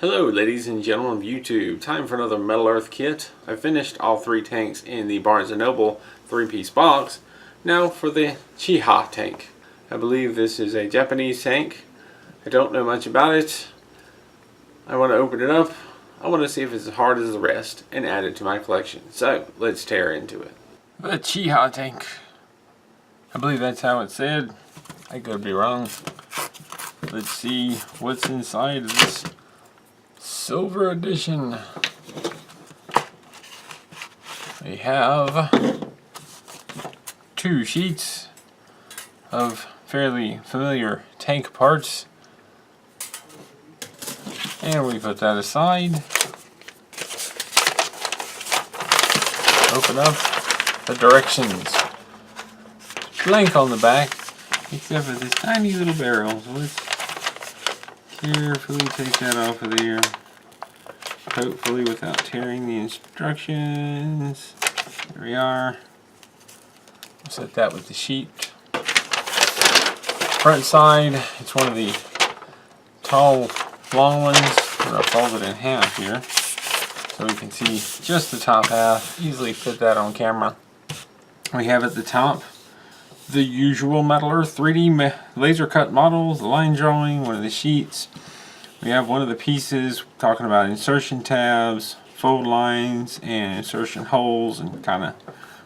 Hello ladies and gentlemen of YouTube, time for another Metal Earth kit. I finished all three tanks in the Barnes & Noble 3-piece box. Now for the Chiha tank. I believe this is a Japanese tank. I don't know much about it. I want to open it up. I want to see if it's as hard as the rest and add it to my collection. So let's tear into it. The Chiha tank. I believe that's how it's said. I could be wrong. Let's see what's inside of this Silver Edition. We have 2 sheets of fairly familiar tank parts, and we put that aside. Open up the directions. Blank on the back, except for this tiny little barrel. So let's carefully take that off of there. Hopefully without tearing the instructions. There we are. We'll set that with the sheet. Front side, it's one of the tall, long ones. I'm going to fold it in half here so we can see just the top half. Easily fit that on camera. We have at the top the usual Metal Earth 3D laser cut models, the line drawing, one of the sheets. We have one of the pieces talking about insertion tabs, fold lines, and insertion holes, and kind of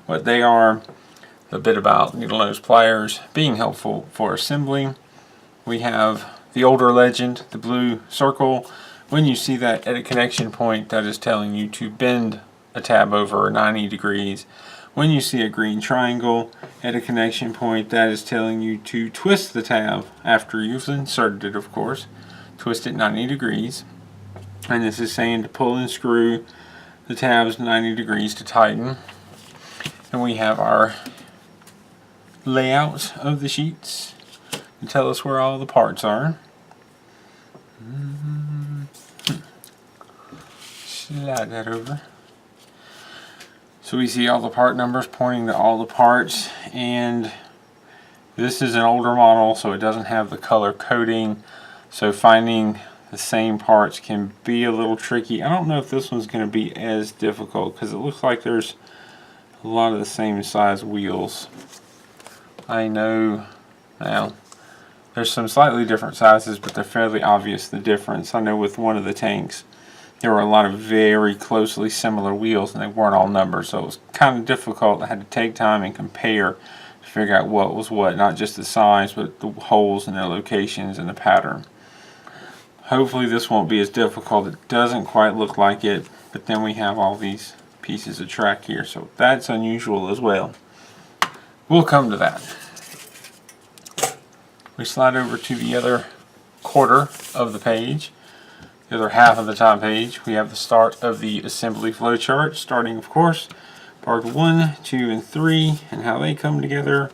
what they are. A bit about needle nose pliers being helpful for assembly. We have the older legend, the blue circle. When you see that at a connection point, that is telling you to bend a tab over 90 degrees. When you see a green triangle at a connection point, that is telling you to twist the tab after you've inserted it, of course. Twist it 90 degrees. And this is saying to pull and screw the tabs 90 degrees to tighten. And we have our layout of the sheets to tell us where all the parts are. Slide that over. So we see all the part numbers pointing to all the parts, and this is an older model, so it doesn't have the color coding, so finding the same parts can be a little tricky. I don't know if this one's going to be as difficult because it looks like there's a lot of the same size wheels. I know now there's some slightly different sizes, but they're fairly obvious the difference. I know with one of the tanks there were a lot of very closely similar wheels and they weren't all numbered, so it was kind of difficult. I had to take time and compare to figure out what was what, not just the size but the holes and their locations and the pattern. Hopefully this won't be as difficult. It doesn't quite look like it, but then we have all these pieces of track here, so that's unusual as well. We'll come to that. We slide over to the other quarter of the page. The other half of the top page, we have the start of the assembly flowchart, starting of course part 1, 2, and 3 and how they come together.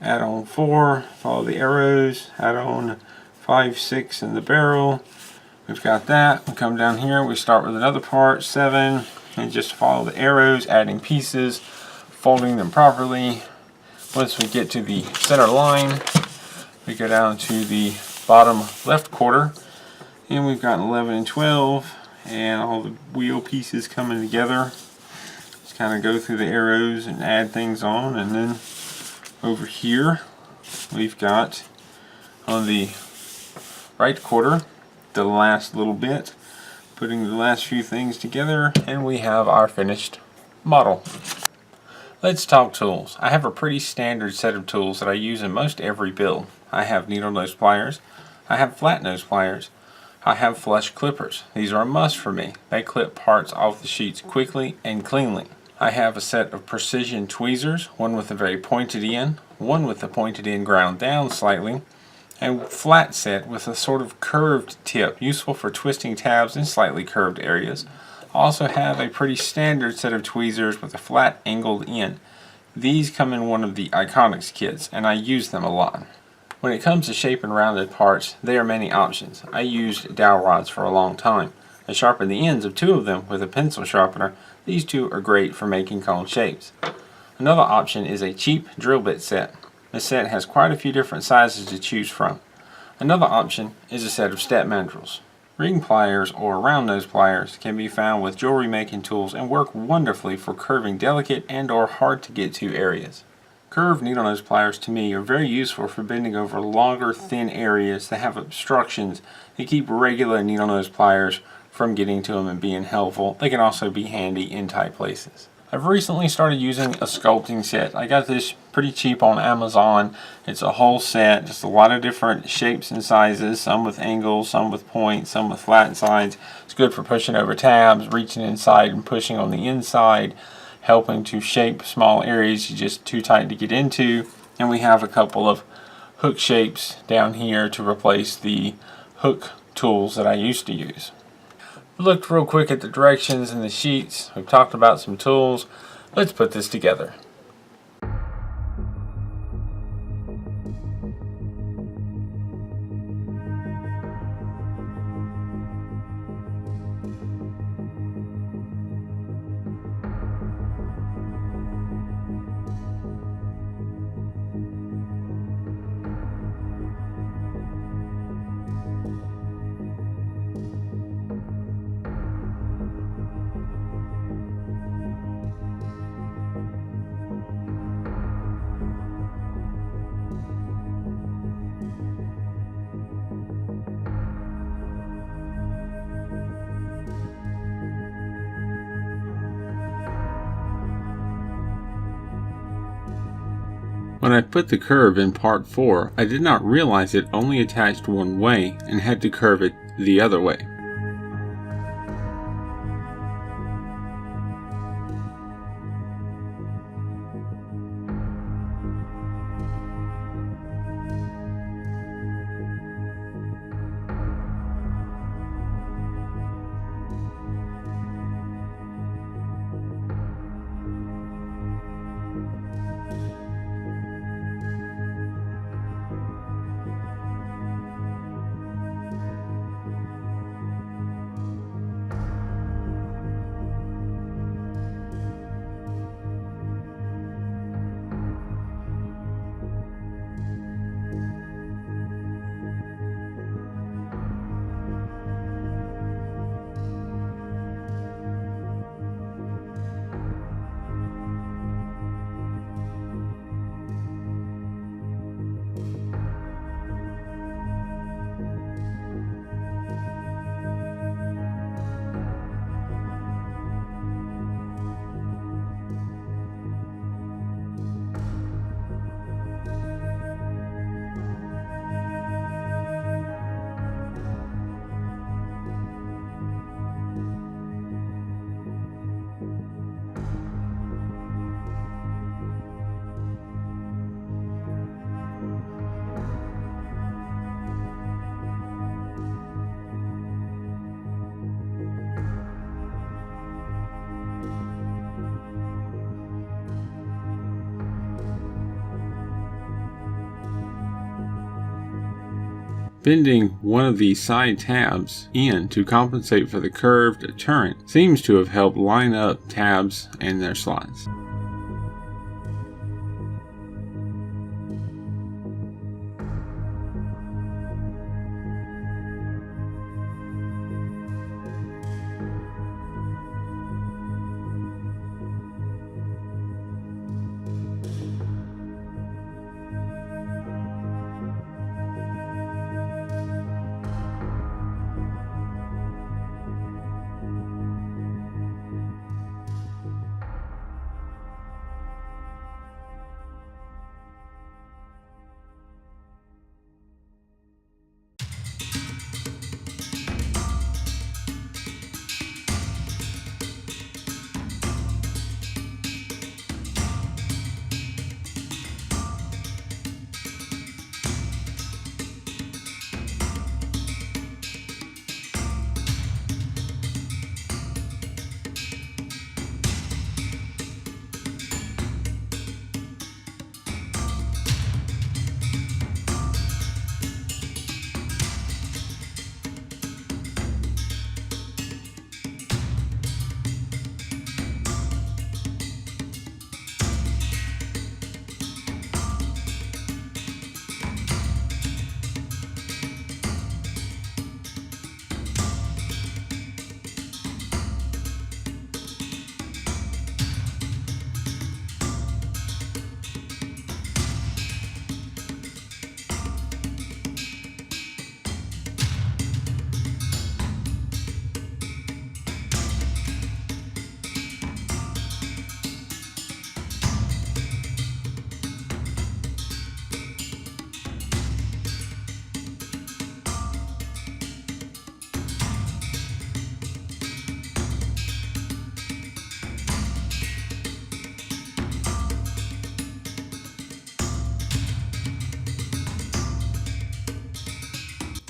Add on 4, follow the arrows, add on 5, 6 and the barrel. We've got that. We come down here, we start with another part, 7, and just follow the arrows, adding pieces, folding them properly. Once we get to the center line, we go down to the bottom left quarter, and we've got 11 and 12 and all the wheel pieces coming together. Just kind of go through the arrows and add things on, and then over here we've got on the right quarter the last little bit, putting the last few things together, and we have our finished model. Let's talk tools. I have a pretty standard set of tools that I use in most every build. I have needle nose pliers, I have flat nose pliers, I have flush clippers. These are a must for me. They clip parts off the sheets quickly and cleanly. I have a set of precision tweezers, one with a very pointed end, one with the pointed end ground down slightly, and flat set with a sort of curved tip, useful for twisting tabs in slightly curved areas. I also have a pretty standard set of tweezers with a flat angled end. These come in one of the Iconics kits, and I use them a lot. When it comes to shape and rounded parts, there are many options. I used dowel rods for a long time. I sharpened the ends of 2 of them with a pencil sharpener. These 2 are great for making cone shapes. Another option is a cheap drill bit set. This set has quite a few different sizes to choose from. Another option is a set of step mandrels. Ring pliers or round nose pliers can be found with jewelry making tools and work wonderfully for curving delicate and or hard to get to areas. Curved needle nose pliers to me are very useful for bending over longer thin areas that have obstructions to keep regular needle nose pliers from getting to them and being helpful. They can also be handy in tight places. I've recently started using a sculpting set. I got this pretty cheap on Amazon. It's a whole set, just a lot of different shapes and sizes, some with angles, some with points, some with flat sides. It's good for pushing over tabs, reaching inside and pushing on the inside, helping to shape small areas you're just too tight to get into. And we have a couple of hook shapes down here to replace the hook tools that I used to use. We looked real quick at the directions and the sheets. We've talked about some tools. Let's put this together. When I put the curve in part 4, I did not realize it only attached one way and had to curve it the other way. Bending one of the side tabs in to compensate for the curved turret seems to have helped line up tabs and their slots.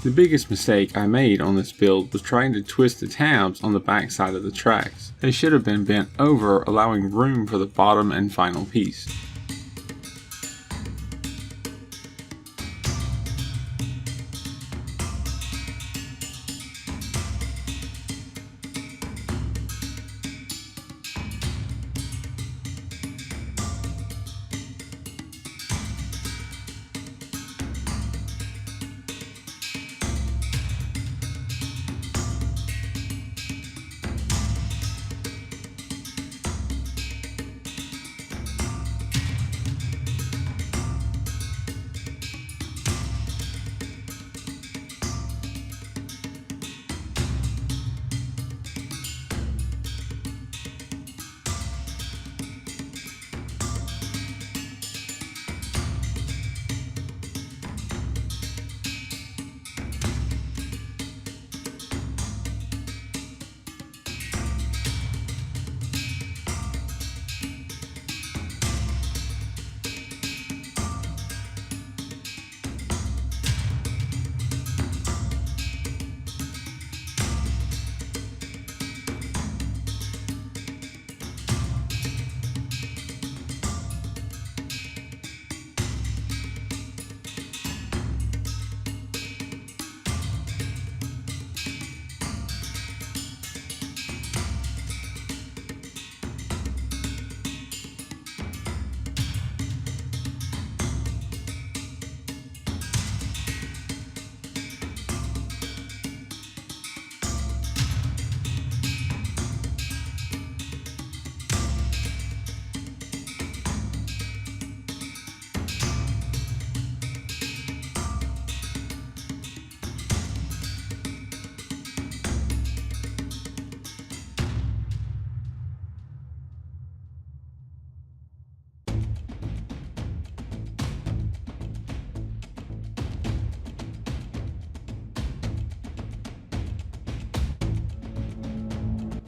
The biggest mistake I made on this build was trying to twist the tabs on the back side of the tracks. They should have been bent over, allowing room for the bottom and final piece.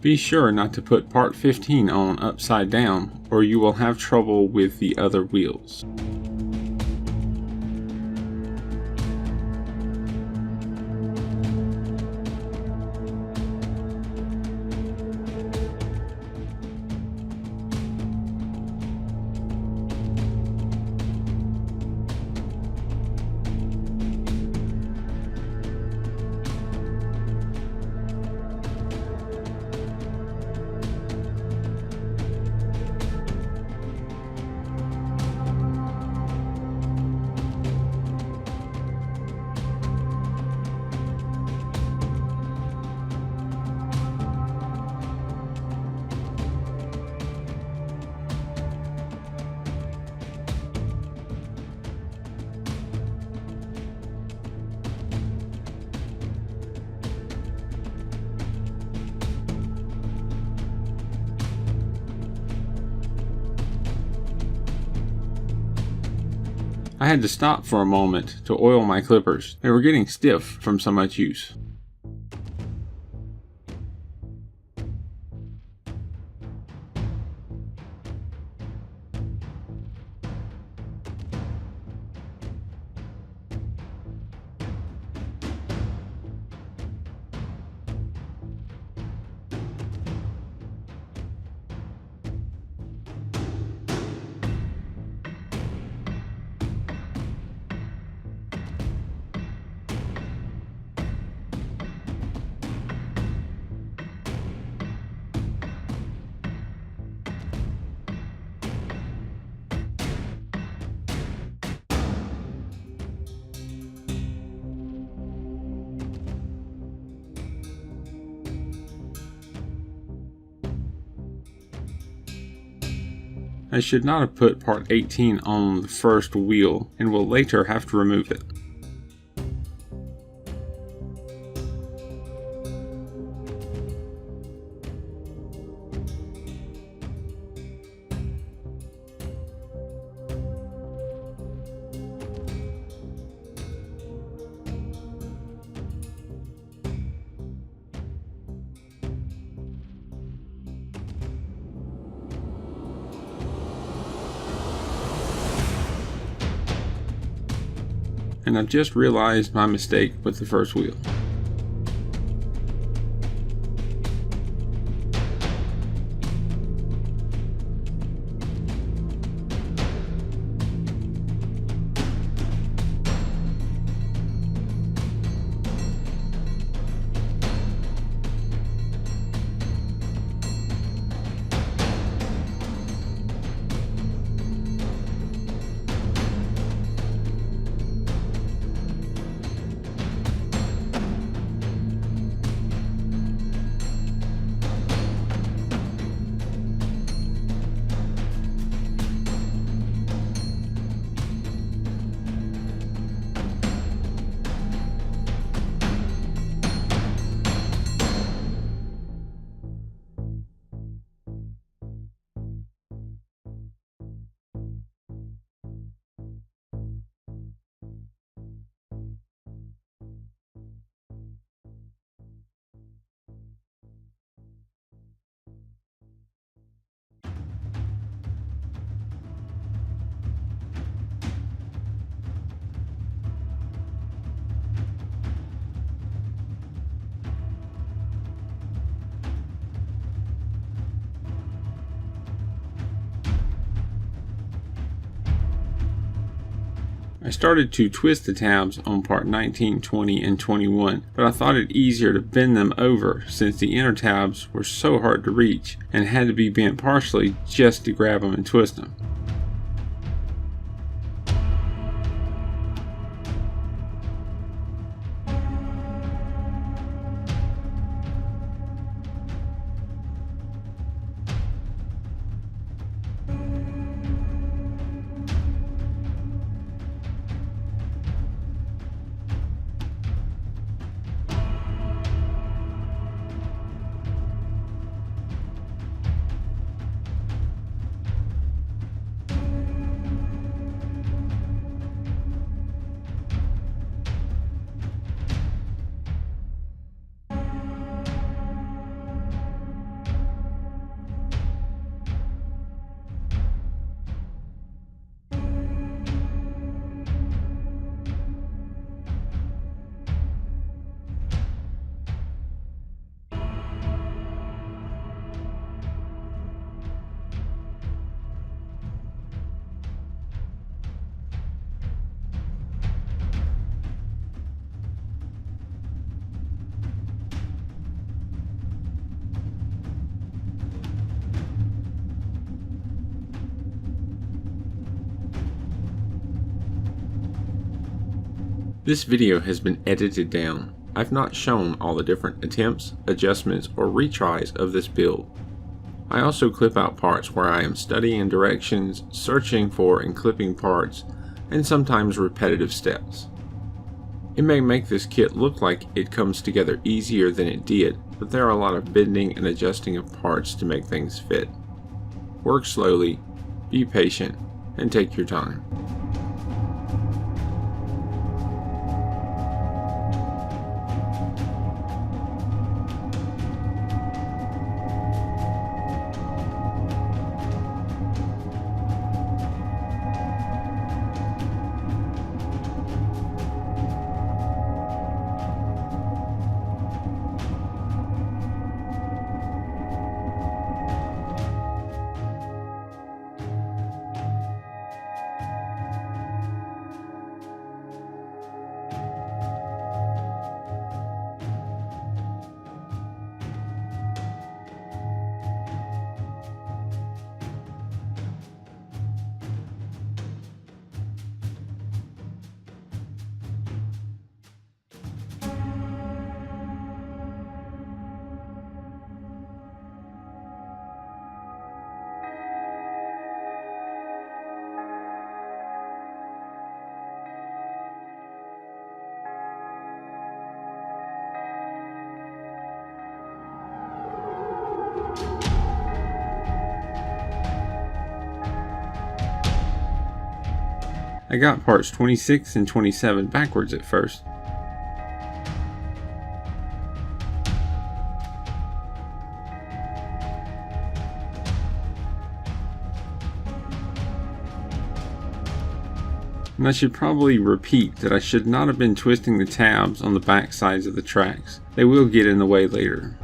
Be sure not to put part 15 on upside down, or you will have trouble with the other wheels. I had to stop for a moment to oil my clippers. They were getting stiff from so much use. I should not have put part 18 on the first wheel and will later have to remove it. and I've just realized my mistake with the first wheel. I started to twist the tabs on part 19, 20, and 21, but I thought it easier to bend them over since the inner tabs were so hard to reach and had to be bent partially just to grab them and twist them. This video has been edited down. I've not shown all the different attempts, adjustments, or retries of this build. I also clip out parts where I am studying directions, searching for and clipping parts, and sometimes repetitive steps. It may make this kit look like it comes together easier than it did, but there are a lot of bending and adjusting of parts to make things fit. Work slowly, be patient, and take your time. I got parts 26 and 27 backwards at first. And I should probably repeat that I should not have been twisting the tabs on the back sides of the tracks. They will get in the way later.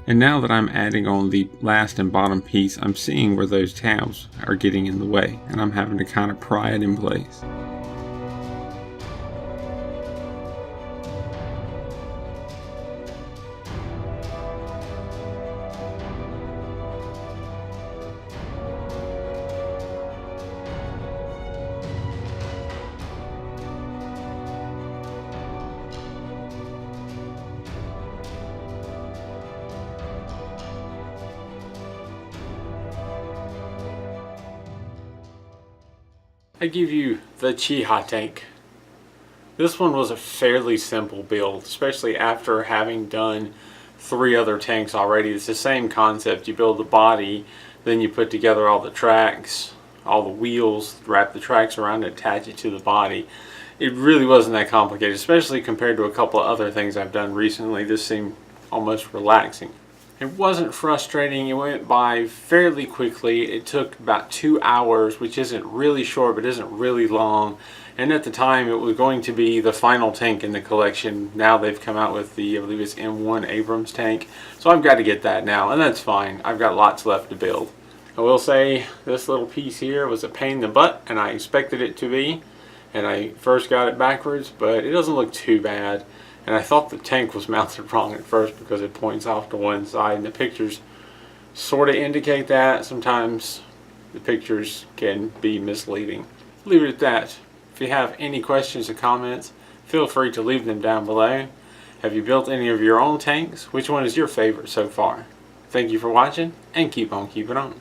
And now that I'm adding on the last and bottom piece, I'm seeing where those tabs are getting in the way, and I'm having to kind of pry it in place. I give you the Chiha tank. This one was a fairly simple build, especially after having done 3 other tanks already. It's the same concept. You build the body, then you put together all the tracks, all the wheels, wrap the tracks around it, attach it to the body. It really wasn't that complicated, especially compared to a couple of other things I've done recently. This seemed almost relaxing. It wasn't frustrating. It went by fairly quickly. It took about 2 hours, which isn't really short, but isn't really long. And at the time, it was going to be the final tank in the collection. Now they've come out with the, I believe it's M1 Abrams tank. So I've got to get that now, and that's fine. I've got lots left to build. I will say this little piece here was a pain in the butt, and I expected it to be. And I first got it backwards, but it doesn't look too bad. And I thought the tank was mounted wrong at first because it points off to one side, and the pictures sort of indicate that. Sometimes the pictures can be misleading. Leave it at that. If you have any questions or comments, feel free to leave them down below. Have you built any of your own tanks? Which one is your favorite so far? Thank you for watching, and keep on keeping on.